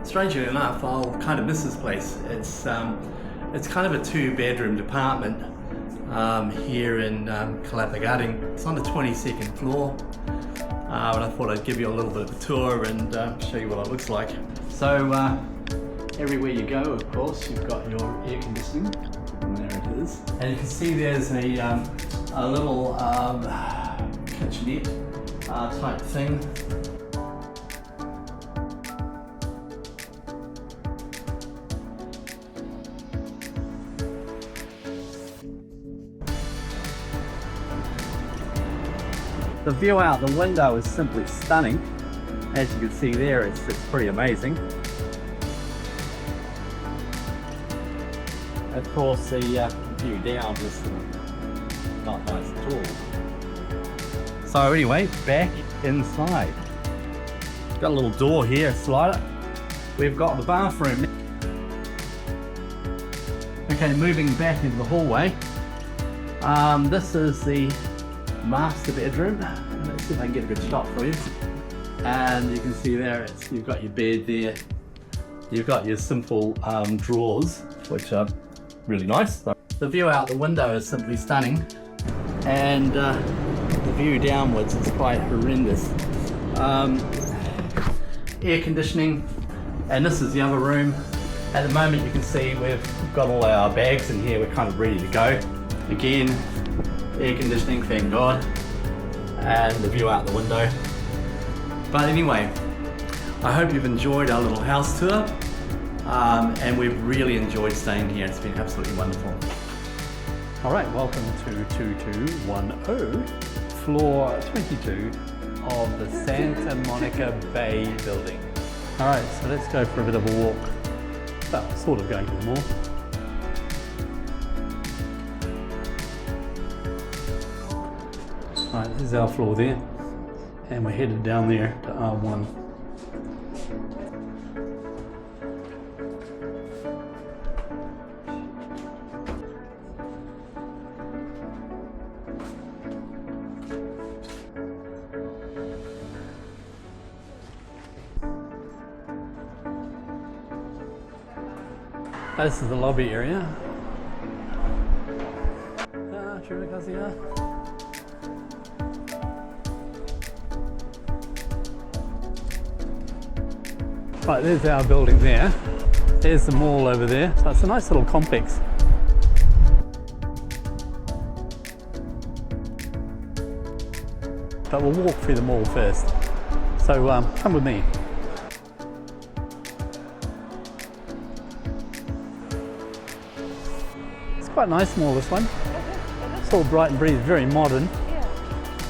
Strangely enough, I'll kind of miss this place. It's kind of a 2-bedroom apartment here in Kalapa Gading. It's on the 22nd floor, and I thought I'd give you a little bit of a tour and show you what it looks like. So everywhere you go, of course, you've got your air conditioning, and there it is. And you can see there's a little kitchenette type thing. The view out the window is simply stunning. As you can see there, it's pretty amazing. Of course, the view down is not nice at all. So anyway, back inside. Got a little door here, slider. We've got the bathroom. Okay, moving back into the hallway. This is the master bedroom. Let's see if I can get a good shot for you. And you can see there, you've got your bed there. You've got your simple drawers, which are really nice. The view out the window is simply stunning, and the view downwards is quite horrendous. Air conditioning, and this is the other room. At the moment you can see we've got all our bags in here, we're kind of ready to go. Again, air conditioning, thank God, and the view out the window. But anyway, I hope you've enjoyed our little house tour, and we've really enjoyed staying here. It's been absolutely wonderful. All right, welcome to 2210, floor 22 of the Santa Monica Bay building. All right, so let's go for a bit of a walk. Well, sort of going to the mall. Right, this is our floor there, and we're headed down there to R1. This is the lobby area. Terima kasih. Right, there's our building there. There's the mall over there. So it's a nice little complex. But we'll walk through the mall first. So come with me. It's quite a nice mall, this one. It's all bright and breezy, very modern.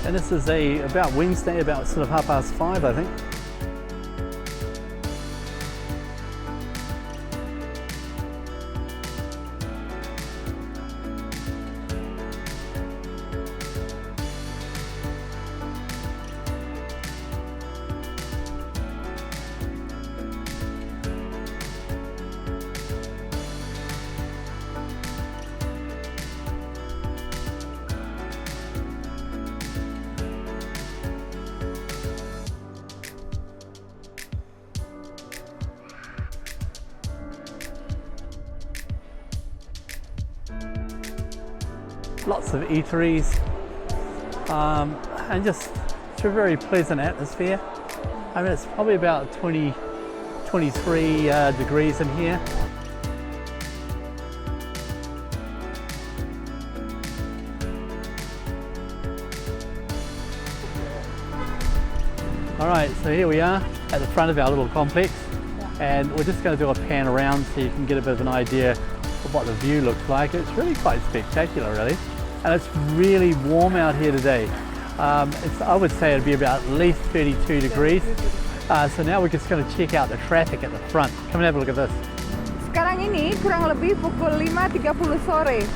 And this is about Wednesday, about sort of 5:30, I think. Lots of eateries, and just it's a very pleasant atmosphere. I mean, it's probably about 23 degrees in here. All right, so here we are at the front of our little complex, and we're just going to do a pan around so you can get a bit of an idea of what the view looks like. It's really quite spectacular, really. And it's really warm out here today. I would say it'd be about at least 32 degrees. So now we're just going to check out the traffic at the front. Come and have a look at this. Sekarang ini kurang lebih pukul 5.30 sore.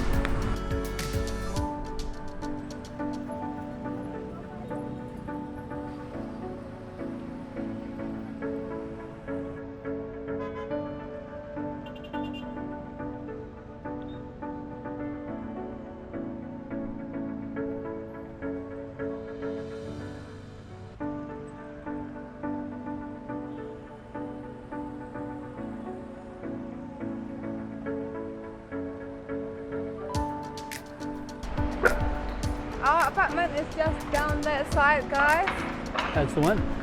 apartment is just down that side, guys. That's the one.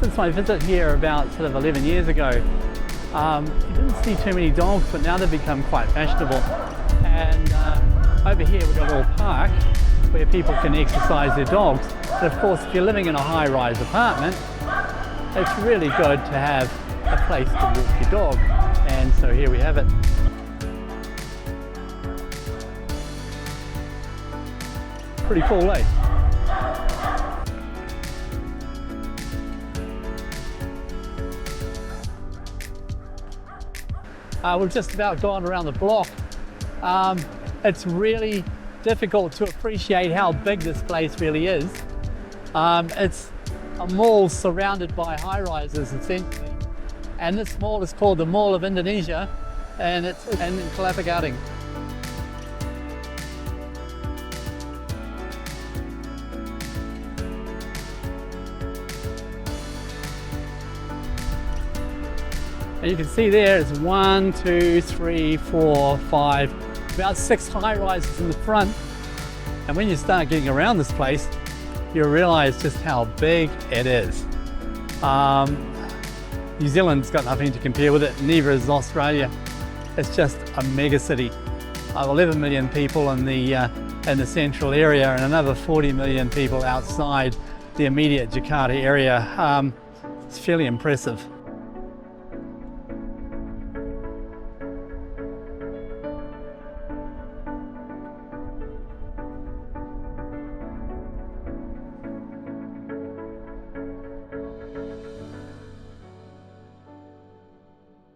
Since my visit here about sort of 11 years ago, you didn't see too many dogs, but now they've become quite fashionable. And over here we've got a little park where people can exercise their dogs. But of course, if you're living in a high-rise apartment, it's really good to have a place to walk your dog. And so here we have it. Pretty cool, eh? We've just about gone around the block. It's really difficult to appreciate how big this place really is. It's a mall surrounded by high-rises essentially. And this mall is called the Mall of Indonesia, and it's in Kalapa Gading. And you can see there is 1, 2, 3, 4, 5, about 6 high-rises in the front. And when you start getting around this place, you realize just how big it is. New Zealand's got nothing to compare with it, neither is Australia. It's just a mega city. 11 million people in the central area and another 40 million people outside the immediate Jakarta area. It's fairly impressive.